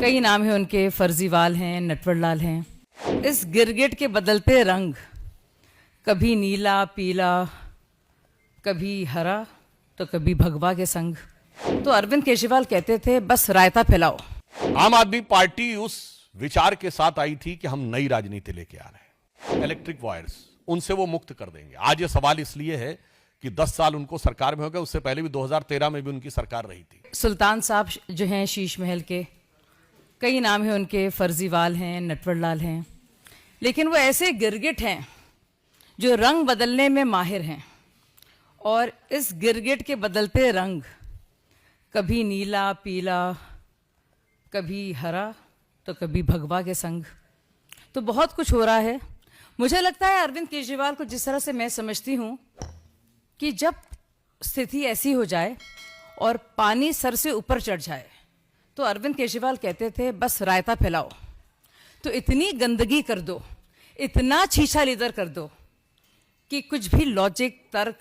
कई नाम हैं उनके, फर्जीवाल हैं, नटवरलाल हैं। इस गिरगिट के बदलते रंग, कभी नीला पीला, कभी हरा तो कभी भगवा के संग। तो अरविंद केजरीवाल कहते थे बस रायता फैलाओ। आम आदमी पार्टी उस विचार के साथ आई थी कि हम नई राजनीति लेके आ रहे हैं, इलेक्ट्रिक वायर्स उनसे वो मुक्त कर देंगे। आज ये सवाल इसलिए है कि 10 साल उनको सरकार में हो गए, उससे पहले भी 2013 में भी उनकी सरकार रही थी। सुल्तान साहब जो हैं शीश महल के, कई नाम हैं उनके, फर्जीवाल हैं, नटवरलाल हैं, लेकिन वो ऐसे गिरगिट हैं जो रंग बदलने में माहिर हैं। और इस गिरगिट के बदलते रंग, कभी नीला पीला, कभी हरा तो कभी भगवा के संग। तो बहुत कुछ हो रहा है। मुझे लगता है अरविंद केजरीवाल को, जिस तरह से मैं समझती हूँ, कि जब स्थिति ऐसी हो जाए और पानी सर से ऊपर चढ़ जाए, तो अरविंद केजरीवाल कहते थे बस रायता फैलाओ। तो इतनी गंदगी कर दो, इतना छीछा लीदर कर दो कि कुछ भी लॉजिक, तर्क,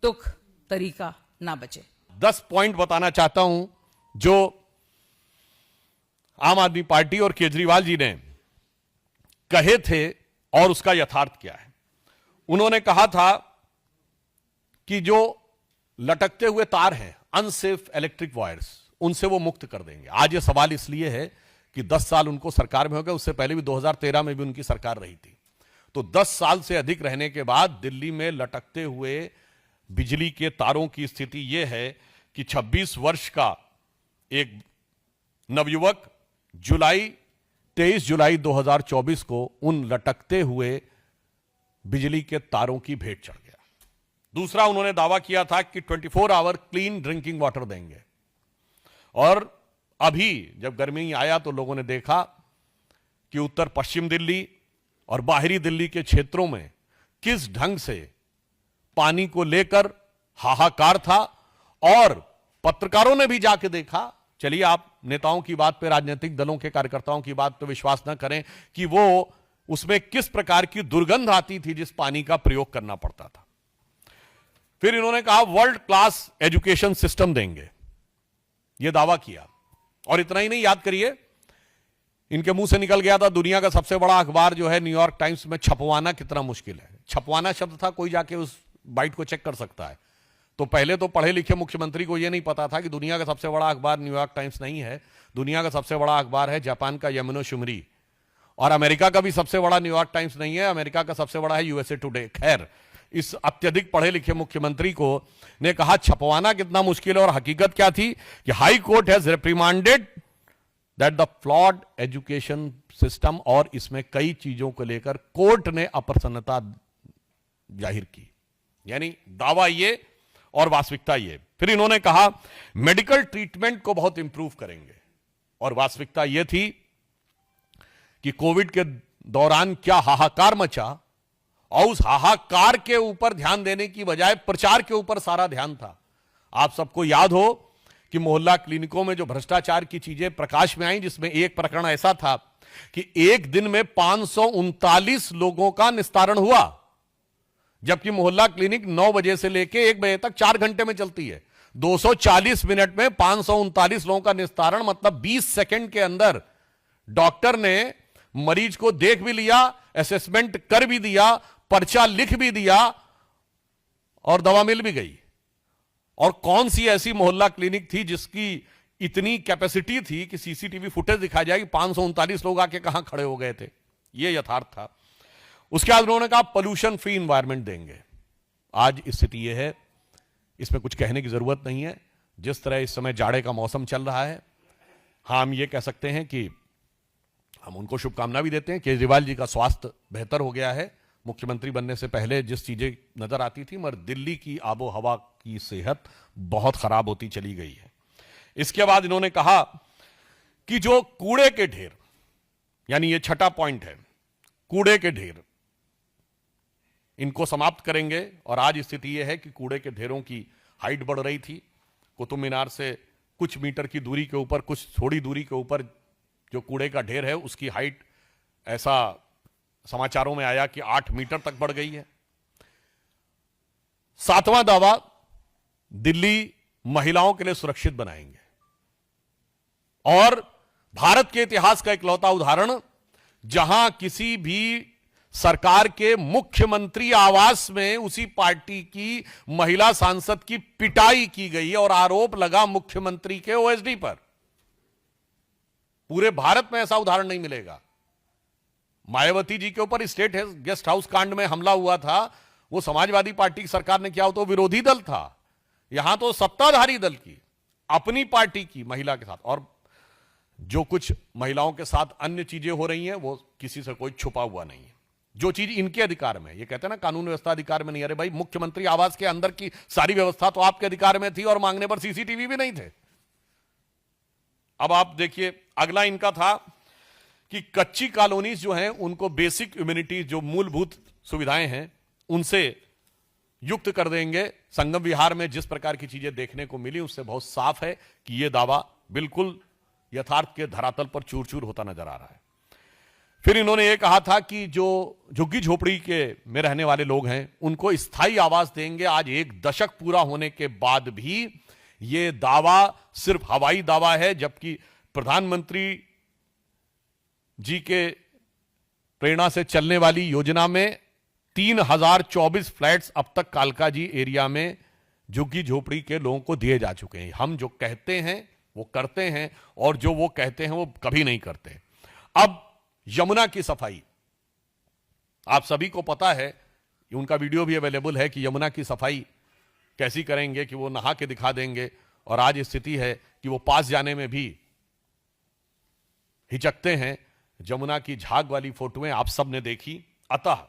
तुक, तरीका ना बचे। 10 पॉइंट बताना चाहता हूं जो आम आदमी पार्टी और केजरीवाल जी ने कहे थे और उसका यथार्थ क्या है। उन्होंने कहा था कि जो लटकते हुए तार हैं, अनसेफ इलेक्ट्रिक वायर्स, उनसे वो मुक्त कर देंगे। आज ये सवाल इसलिए है कि 10 साल उनको सरकार में हो गए, उससे पहले भी 2013 में भी उनकी सरकार रही थी। तो 10 साल से अधिक रहने के बाद दिल्ली में लटकते हुए बिजली के तारों की स्थिति यह है कि 26 वर्ष का एक नवयुवक 23 जुलाई 2024 को उन लटकते हुए बिजली के तारों की भेंट चढ़ गया। दूसरा, उन्होंने दावा किया था कि 24 आवर क्लीन ड्रिंकिंग वाटर देंगे। और अभी जब गर्मी आया तो लोगों ने देखा कि उत्तर पश्चिम दिल्ली और बाहरी दिल्ली के क्षेत्रों में किस ढंग से पानी को लेकर हाहाकार था। और पत्रकारों ने भी जाके देखा। चलिए, आप नेताओं की बात पे, राजनीतिक दलों के कार्यकर्ताओं की बात पे विश्वास न करें कि वो उसमें किस प्रकार की दुर्गंध आती थी जिस पानी का प्रयोग करना पड़ता था। फिर इन्होंने कहा वर्ल्ड क्लास एजुकेशन सिस्टम देंगे, यह दावा किया। और इतना ही नहीं, याद करिए, इनके मुंह से निकल गया था दुनिया का सबसे बड़ा अखबार जो है न्यूयॉर्क टाइम्स में छपवाना कितना मुश्किल है। छपवाना शब्द था, कोई जाके उस बाइट को चेक कर सकता है। तो पहले तो पढ़े लिखे मुख्यमंत्री को यह नहीं पता था कि दुनिया का सबसे बड़ा अखबार न्यूयॉर्क टाइम्स नहीं है, दुनिया का सबसे बड़ा अखबार है जापान का यमुनो शुमरी। और अमेरिका का भी सबसे बड़ा न्यूयॉर्क टाइम्स नहीं है, अमेरिका का सबसे बड़ा है यूएसए टुडे। खैर, इस अत्यधिक पढ़े लिखे मुख्यमंत्री को ने कहा छपवाना कितना मुश्किल है। और हकीकत क्या थी कि high court has reprimanded that the flawed education system, और इसमें कई चीजों को लेकर कोर्ट ने अप्रसन्नता जाहिर की। यानी दावा ये और वास्तविकता ये। फिर इन्होंने कहा मेडिकल ट्रीटमेंट को बहुत इंप्रूव करेंगे, और वास्तविकता ये थी कि कोविड के दौरान क्या हाहाकार मचा, और उस हाहाकार के ऊपर ध्यान देने की बजाय प्रचार के ऊपर सारा ध्यान था। आप सबको याद हो कि मोहल्ला क्लिनिकों में जो भ्रष्टाचार की चीजें प्रकाश में आई, जिसमें एक प्रकरण ऐसा था कि एक दिन में 539 लोगों का निस्तारण हुआ, जबकि मोहल्ला क्लिनिक 9 बजे से लेकर 1 बजे तक 4 घंटे में चलती है। 240 मिनट में 539 लोगों का निस्तारण, मतलब 20 सेकंड के अंदर डॉक्टर ने मरीज को देख भी लिया, असेसमेंट कर भी दिया, पर्चा लिख भी दिया और दवा मिल भी गई। और कौन सी ऐसी मोहल्ला क्लिनिक थी जिसकी इतनी कैपेसिटी थी कि सीसीटीवी फुटेज दिखा जाए कि 539 लोग आके कहां खड़े हो गए थे। यह यथार्थ था। उसके बाद उन्होंने कहा पोल्यूशन फ्री इंवायरमेंट देंगे। आज स्थिति यह है, इसमें कुछ कहने की जरूरत नहीं है। जिस तरह इस समय जाड़े का मौसम चल रहा है, हाँ, हम ये कह सकते हैं कि हम उनको शुभकामना भी देते हैं। केजरीवाल जी का स्वास्थ्य बेहतर हो गया है। मुख्यमंत्री बनने से पहले जिस चीजें नजर आती थी, मगर दिल्ली की आबो हवा की सेहत बहुत खराब होती चली गई है। इसके बाद इन्होंने कहा कि जो कूड़े के ढेर, यानी ये छठा पॉइंट है, कूड़े के ढेर, इनको समाप्त करेंगे। और आज स्थिति यह है कि कूड़े के ढेरों की हाइट बढ़ रही थी। कुतुब मीनार से कुछ मीटर की दूरी के ऊपर, कुछ थोड़ी दूरी के ऊपर जो कूड़े का ढेर है, उसकी हाइट, ऐसा समाचारों में आया कि 8 मीटर तक बढ़ गई है। 7वां दावा, दिल्ली महिलाओं के लिए सुरक्षित बनाएंगे। और भारत के इतिहास का इकलौता उदाहरण जहां किसी भी सरकार के मुख्यमंत्री आवास में उसी पार्टी की महिला सांसद की पिटाई की गई और आरोप लगा मुख्यमंत्री के ओएसडी पर। पूरे भारत में ऐसा उदाहरण नहीं मिलेगा। मायावती जी के ऊपर स्टेट गेस्ट हाउस कांड में हमला हुआ था, वो समाजवादी पार्टी की सरकार ने किया हो तो विरोधी दल था। यहां तो सत्ताधारी दल की, अपनी पार्टी की महिला के साथ, और जो कुछ महिलाओं के साथ अन्य चीजें हो रही हैं वो किसी से कोई छुपा हुआ नहीं है। जो चीज इनके अधिकार में, ये कहते हैं ना कानून व्यवस्था अधिकार में नहीं, अरे भाई मुख्यमंत्री आवास के अंदर की सारी व्यवस्था तो आपके अधिकार में थी और मांगने पर सीसीटीवी भी नहीं थे। अब आप देखिए अगला इनका था कि कच्ची कॉलोनीज जो हैं उनको बेसिक इम्यूनिटी, जो मूलभूत सुविधाएं हैं उनसे युक्त कर देंगे। संगम विहार में जिस प्रकार की चीजें देखने को मिली उससे बहुत साफ है कि यह दावा बिल्कुल यथार्थ के धरातल पर चूर चूर होता नजर आ रहा है। फिर इन्होंने यह कहा था कि जो झुग्गी झोपड़ी के में रहने वाले लोग हैं उनको स्थायी आवास देंगे। आज 1 दशक पूरा होने के बाद भी यह दावा सिर्फ हवाई दावा है, जबकि प्रधानमंत्री जी के प्रेरणा से चलने वाली योजना में 3024 फ्लैट्स अब तक कालकाजी एरिया में झुग्गी झोपड़ी के लोगों को दिए जा चुके हैं। हम जो कहते हैं वो करते हैं और जो वो कहते हैं वो कभी नहीं करते। अब यमुना की सफाई, आप सभी को पता है, उनका वीडियो भी अवेलेबल है कि यमुना की सफाई कैसी करेंगे कि वो नहा के दिखा देंगे, और आज स्थिति है कि वो पास जाने में भी हिचकते हैं। यमुना की झाग वाली फोटोएं आप सब ने देखी। अतः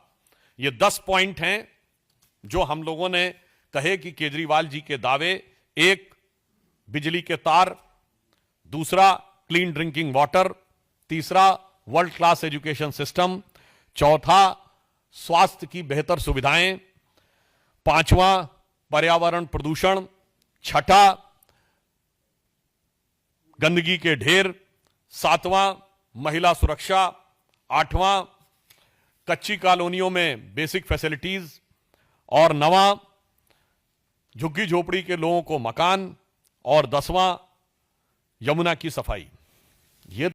ये 10 पॉइंट हैं जो हम लोगों ने कहे कि केजरीवाल जी के दावे, 1 बिजली के तार, दूसरा क्लीन ड्रिंकिंग वाटर, तीसरा वर्ल्ड क्लास एजुकेशन सिस्टम, चौथा स्वास्थ्य की बेहतर सुविधाएं, 5वां पर्यावरण प्रदूषण, 6ठा गंदगी के ढेर, 7वां महिला सुरक्षा, 8वां कच्ची कॉलोनियों में बेसिक फैसिलिटीज, और 9वां झुग्गी झोपड़ी के लोगों को मकान, और 10वां यमुना की सफाई। ये